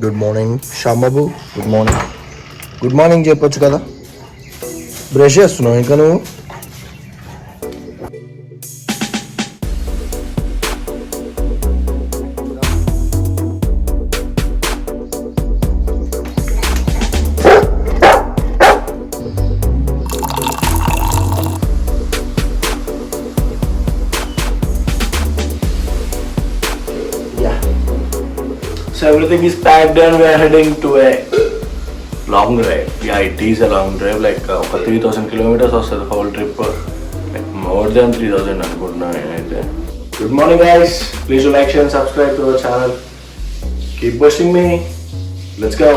Good morning Shyamababu. Good morning. Good morning చెప్పొచ్చు కదా. Brush చేస్తున్నావు ఇంకా నువ్వు? So everything is packed and we are heading to a long drive. Yeah, it is a long drive, like 3,000 kilometers or so the whole trip. Like more than 3,000 అనుకుంటున్నా నేనైతే. Good morning guys. Please do like, share and subscribe to our channel. Keep pushing me. Let's go.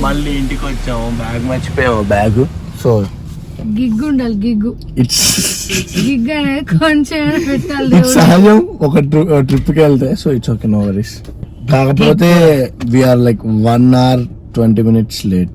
మళ్ళీ ఇంటికి వచ్చాము, bag మర్చిపోయాము. Bag so గిగ్గు ఉండాలి. గిగ్గు it's gig అనేది కొంచెం పెట్టాలి. సహజం ఒక ట్రిప్కి వెళ్తే. So it's okay, no worries. కాకపోతే we're like 1 hour 20 minutes late.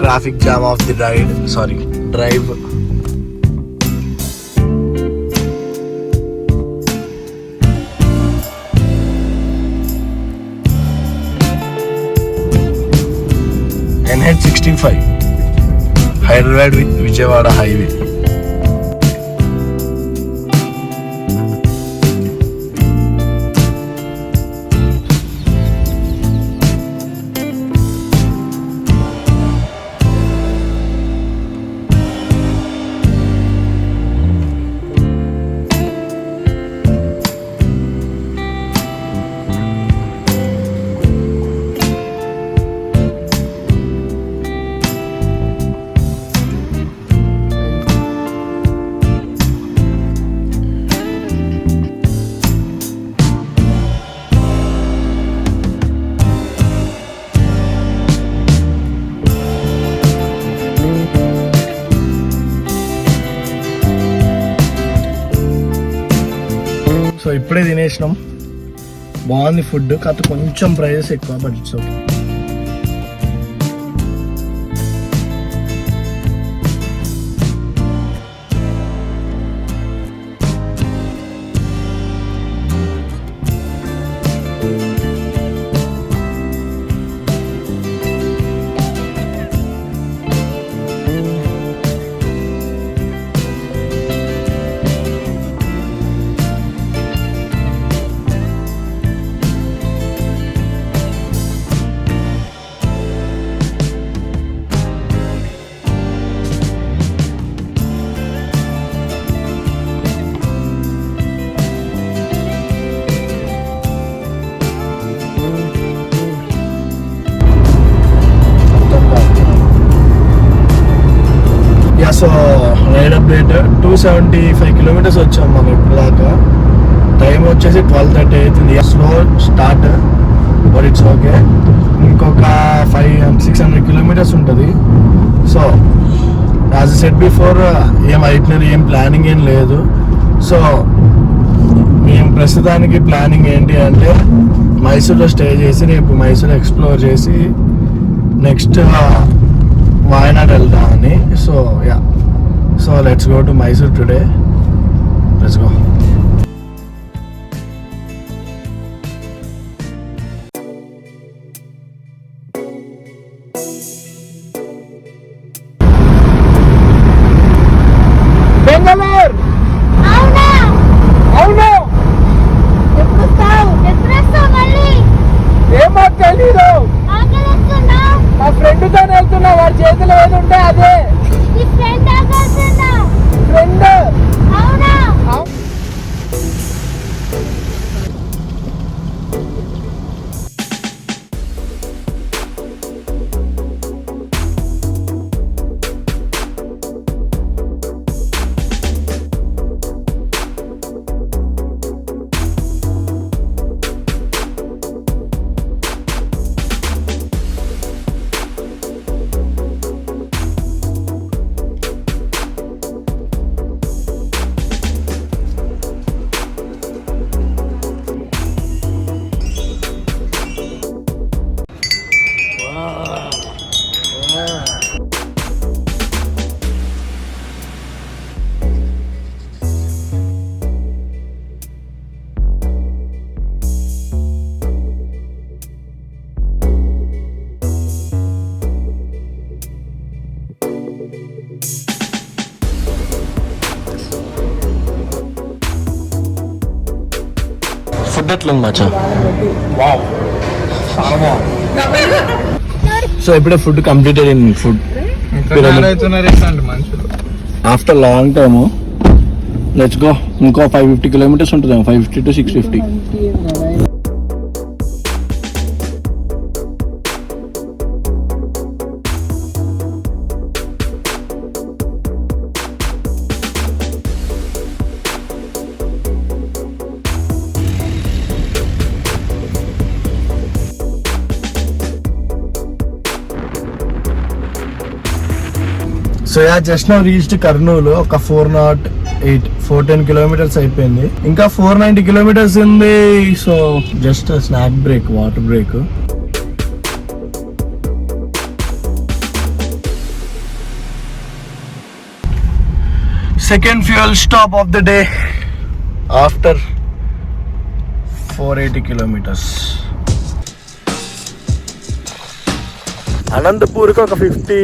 Traffic jam of the drive. NH65 Hyderabad Vijayawada highway. So ఇప్పుడే తినేసినాం, బాగుంది ఫుడ్. కాకపోతే కొంచెం ప్రైజెస్ ఎక్కువ, but it's okay. So ride update 275 kilometers వచ్చాం మనం ఇప్పుడు దాకా. టైం వచ్చేసి 12:30 అవుతుంది. Slow start, but it's okay. ఇంకొక 500-600 kilometers ఉంటుంది. సో యాజ్ సెట్ బిఫోర్, ఏం ఐటినరీ ఏం ప్లానింగ్ ఏం లేదు. సో మేము ప్రస్తుతానికి ప్లానింగ్ ఏంటి అంటే మైసూర్లో స్టే చేసి రేపు మైసూర్ ఎక్స్ప్లోర్ చేసి నెక్స్ట్ వాయనాడ్ వెళ్దామని. So yeah, so let's go to Mysore today. Let's go. Food ఎట్లుంది మచ్చా? సో ఇప్పుడే food completed in food after long time. Let's go. ఇంకో 550 కిలోమీటర్స్ ఉంటుంది, 550 to 650. So yeah just now reached Kurnool. ఒక 410 కిలోమీటర్స్ అయిపోయింది. ఇంకా 490 కిలోమీటర్స్ ఉంది. So just snack break, water break. Second fuel stop of the day after 480 kilometres. అనంతపూర్కి ఒక 50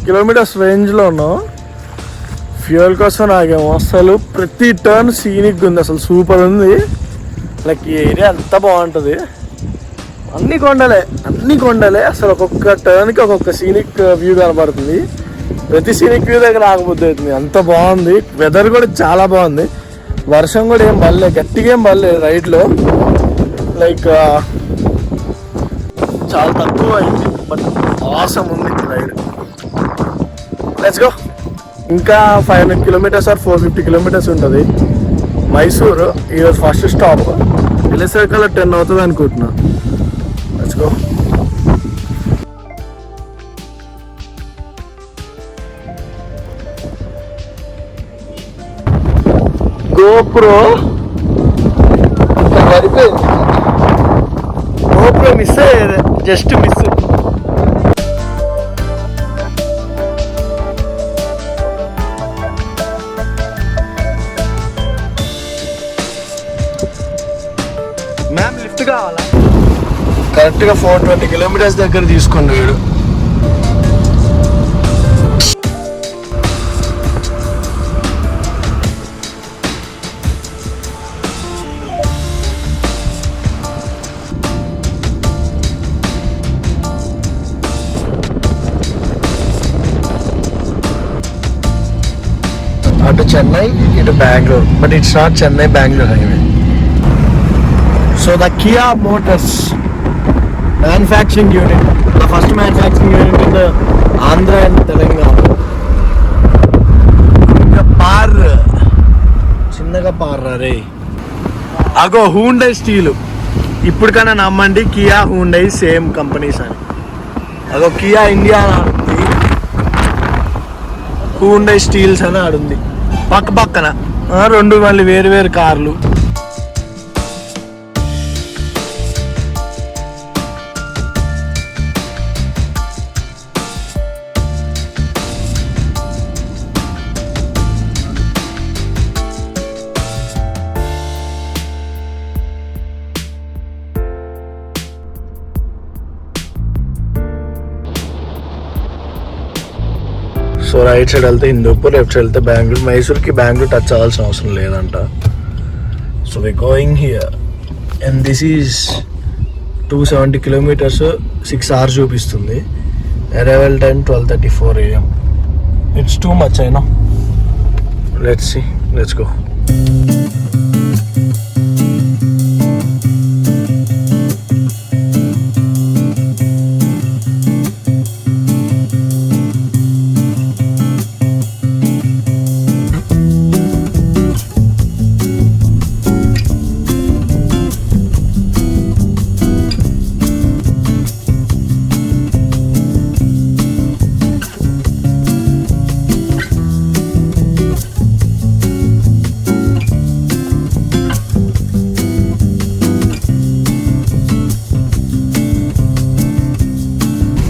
kilometres రేంజ్లో ఉన్నాం. Fuel కోసం నాకేమో అసలు ప్రతి టర్న్ సీనిక్ ఉంది, అసలు సూపర్ ఉంది. లైక్ ఈ ఏరియా అంతా బాగుంటుంది. అన్ని కొండలే అసలు ఒక్కొక్క టర్న్కి ఒక్కొక్క సీనిక్ వ్యూ కనబడుతుంది. ప్రతి సీనిక్ వ్యూ దగ్గర ఆగబుద్ధి అవుతుంది, అంత బాగుంది. వెదర్ కూడా చాలా బాగుంది. వర్షం కూడా ఏం పడలేదు, గట్టిగా ఏం పడలేదు రైడ్లో. లైక్ చాలా తక్కువ అయింది, బట్ ఆసమ్ ఉంది రైడ్. Let's go. ఇంకా 500 కిలోమీటర్స్ ఆర్ 450 కిలోమీటర్స్ ఉంటుంది మైసూరు. ఈరోజు ఫస్ట్ స్టాప్. వెళ్ళేసరికల్లా 10 అవుతుంది అనుకుంటున్నా. Let's go. గోప్రో మిస్ అయ్యేది, జస్ట్ మిస్. మ్యామ్ లిఫ్ట్ కావాలా? కరెక్ట్గా 420 కిలోమీటర్స్ దగ్గర తీసుకోండి వీడు. అటు చెన్నై, ఇటు Bengaluru, but it's not Chennai Bengaluru highway. So the Kia Motors manufacturing unit, the first manufacturing unit in the Andhra and Telangana. చిన్నగా పార్రా రే. అగో హూండై స్టీల్. ఇప్పటికైనా నమ్మండి, కియా హూండై సేమ్ కంపెనీస్ అని. అగో కియా ఇండియా అని ఆడుంది, హూండై స్టీల్స్ అని ఆడుంది. పక్కన రెండు మళ్ళీ వేరు కార్లు. సో రైట్ సైడ్ వెళ్తే హిందూపూర్, లెఫ్ట్ సైడ్ వెళ్తే బెంగళూరు. మైసూర్కి బెంగళూరు టచ్ అవ్వాల్సిన అవసరం లేదంట. So we going here and this is 270 kilometers, 6 hours చూపిస్తుంది. Arrival time 12:34 AM. It's too much అయినా. Let's go.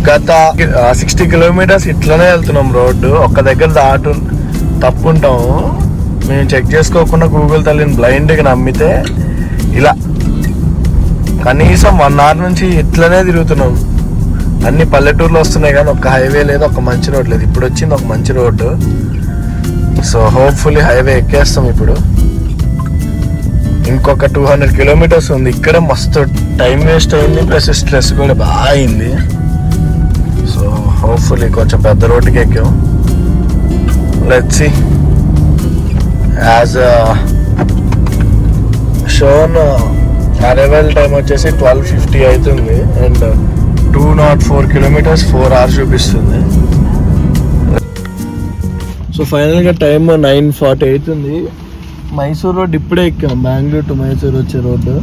గత 60 కిలోమీటర్స్ ఇట్లనే వెళ్తున్నాం రోడ్డు. ఒక్క దగ్గర తప్పుంటాము. మేము చెక్ చేసుకోకుండా గూగుల్ తల్లిని బ్లైండ్గా నమ్మితే ఇలా కనీసం 1 hour నుంచి ఇట్లనే తిరుగుతున్నాం. అన్ని పల్లెటూర్లు వస్తున్నాయి కానీ ఒక్క హైవే లేదు, ఒక మంచి రోడ్ లేదు. ఇప్పుడు వచ్చింది ఒక మంచి రోడ్డు. సో హోప్ఫుల్లీ హైవే ఎక్కేస్తాం ఇప్పుడు. ఇంకొక 200 కిలోమీటర్స్ ఉంది. ఇక్కడ మస్తు టైం వేస్ట్ అయింది, ప్లస్ స్ట్రెస్ కూడా బాగా అయింది. సో హోప్ఫుల్లీ కొంచెం పెద్ద రోడ్డుకి ఎక్కాం. Let's see. As shown arrival time వచ్చేసి 12:50 అవుతుంది అండ్ 204 కిలోమీటర్స్ 4 hours చూపిస్తుంది. సో ఫైనల్గా టైం 9:40 అవుతుంది. మైసూర్ రోడ్ ఇప్పుడే ఎక్కాం, బెంగళూరు టు మైసూర్ వచ్చే రోడ్డు.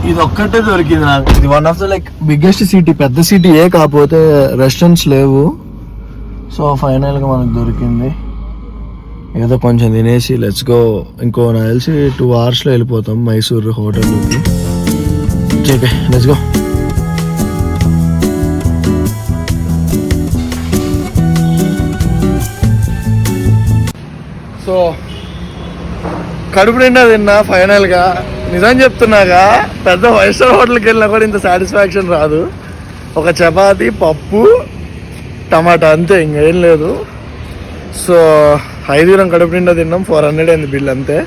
ఇది ఒక్కటే దొరికింది నాకు. ఇది one of the like biggest city, పెద్ద సిటీ కాకపోతే రెస్టారెంట్స్ లేవు. సో ఫైనల్గా మనకు దొరికింది. ఏదో కొంచెం తినేసి లెట్స్ గో. ఇంకో నాకు తెలిసి 2 hours వెళ్ళిపోతాం మైసూర్ హోటల్లోకి. Okay let's go. సో కడుపు నిండా తిన్నా ఫైనల్గా. నిజం చెప్తున్నాగా, పెద్ద 5-star హోటల్కి వెళ్ళినా కూడా ఇంత సాటిస్ఫాక్షన్ రాదు. ఒక చపాతి, పప్పు, టమాటా అంతే, ఇంకేం లేదు. సో 5 కడుపు నిండా తిన్నాం. 400 అయింది బిల్ అంతే.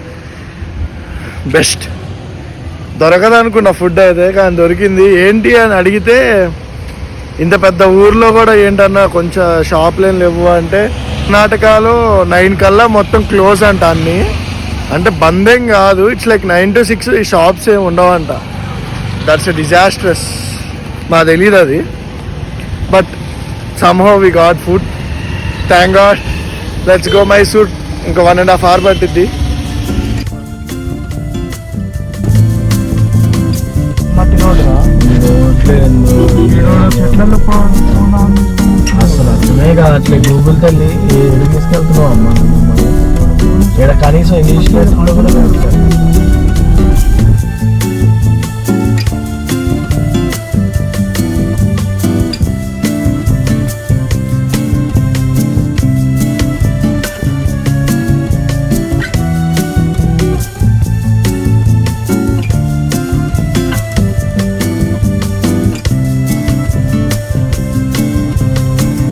బెస్ట్. దొరకదనుకున్న ఫుడ్ అయితే, కానీ దొరికింది. ఏంటి అని అడిగితే ఇంత పెద్ద ఊర్లో కూడా ఏంటన్నా కొంచెం షాప్లు ఏం లేవు అంటే, కర్ణాటకలో 9 కల్లా మొత్తం క్లోజ్ అంట అన్నీ. అంటే బందేం కాదు, ఇట్స్ లైక్ 9 to 6 ఈ షాప్స్ ఏమి ఉండవంట. That's a disastrous. నాకు తెలియదు అది, but somehow we got food. Thank God. Let's go Mysore. ఇంకా 1.5 hours పట్టిద్ది. అసలు అర్థమే కావట్లే. గూగుల్ తల్లి ఎక్కడికి తీసుకెళ్తున్నావు అమ్మ? ఇక్కడ కనీసం ఇంగ్లీష్ కూడా పెడతారు.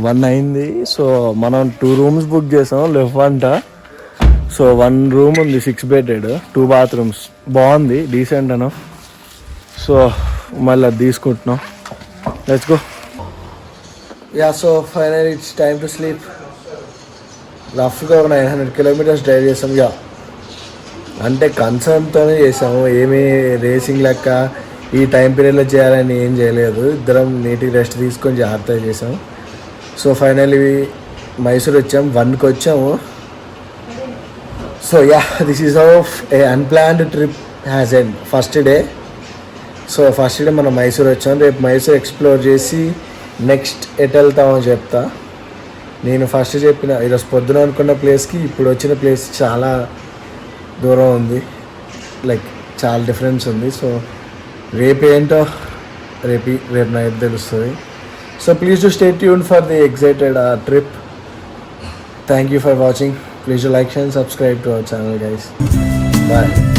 వన్ అయింది. సో మనం 2 rooms బుక్ చేసాం లెఫ్ట్. సో 1 room ఉంది 6-bedded, 2 bathrooms. బాగుంది, డీసెంట్ అను. సో మళ్ళీ అది తీసుకుంటున్నాం. Let's go. Yeah, so final it's time to sleep. రఫ్గా 900 kilometers డ్రైవ్ చేసాం. యా అంటే కన్సర్న్తోనే చేసాము, ఏమీ రేసింగ్ లెక్క ఈ టైం పీరియడ్లో చేయాలని ఏం చేయలేదు. ఇద్దరం నీట్గా రెస్ట్ తీసుకొని జాగ్రత్తగా చేసాం. సో ఫైనల్లీ మైసూర్ వచ్చాం, 1కి వచ్చాము. So yeah, this is of A unplanned trip has end. First day. So first day మనం మైసూర్ వచ్చాం. రేపు మైసూర్ ఎక్స్ప్లోర్ చేసి నెక్స్ట్ ఎటు వెళ్తామో చెప్తా. నేను ఫస్ట్ చెప్పిన ఈరోజు పొద్దున అనుకున్న ప్లేస్కి ఇప్పుడు వచ్చిన ప్లేస్ చాలా దూరం ఉంది, లైక్ చాలా డిఫరెన్స్ ఉంది. సో రేపు ఏంటో రేపు నైట్ తెలుస్తుంది. So please do stay tuned for the excited trip. Thank you for watching. Please do like and subscribe to our channel, guys. Bye.